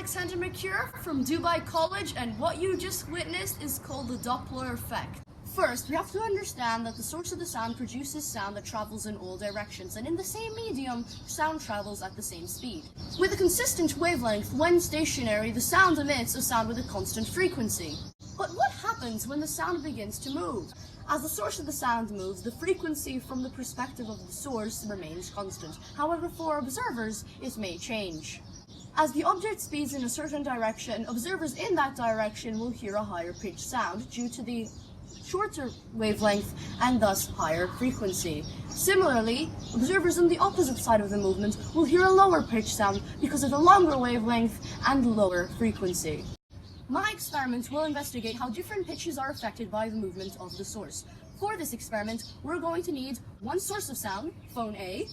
Aleksander from Dubai College, and what you just witnessed is called the Doppler effect. First, we have to understand that the source of the sound produces sound that travels in all directions, and in the same medium, sound travels at the same speed. With a consistent wavelength, when stationary, the sound emits a sound with a constant frequency. But what happens when the sound begins to move? As the source of the sound moves, the frequency from the perspective of the source remains constant. However, for observers, it may change. As the object speeds in a certain direction, observers in that direction will hear a higher pitched sound due to the shorter wavelength and thus higher frequency. Similarly, observers on the opposite side of the movement will hear a lower pitched sound because of the longer wavelength and lower frequency. My experiment will investigate how different pitches are affected by the movement of the source. For this experiment, we're going to need one source of sound, phone A,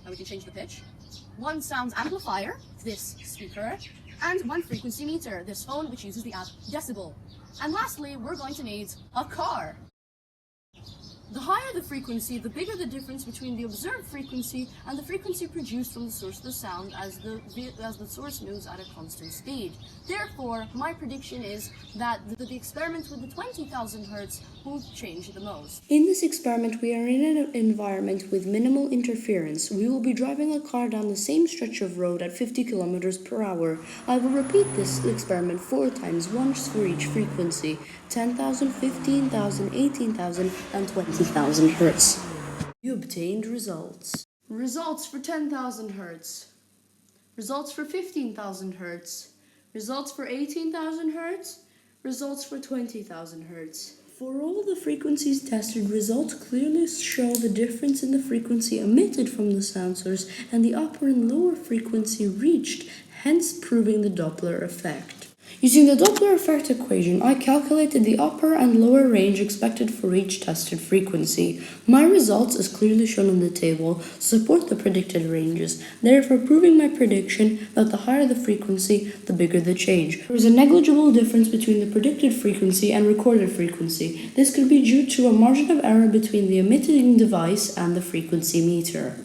and we can change the pitch, one sound amplifier, this speaker, and one frequency meter, this phone which uses the app Decibel. And lastly, we're going to need a car. The higher the frequency, the bigger the difference between the observed frequency and the frequency produced from the source of the sound as the source moves at a constant speed. Therefore, my prediction is that the experiment with the 20,000 Hz will change the most. In this experiment, we are in an environment with minimal interference. We will be driving a car down the same stretch of road at 50 kilometers per hour. I will repeat this experiment 4 times, once for each frequency: 10,000, 15,000, 18,000, and 20,000 Hz. You obtained results. Results for 10,000 Hz. Results for 15,000 Hz. Results for 18,000 Hz. Results for 20,000 Hz. For all the frequencies tested, results clearly show the difference in the frequency emitted from the sound source and the upper and lower frequency reached, hence proving the Doppler effect. Using the Doppler effect equation, I calculated the upper and lower range expected for each tested frequency. My results, as clearly shown in the table, support the predicted ranges, therefore proving my prediction that the higher the frequency, the bigger the change. There is a negligible difference between the predicted frequency and recorded frequency. This could be due to a margin of error between the emitting device and the frequency meter.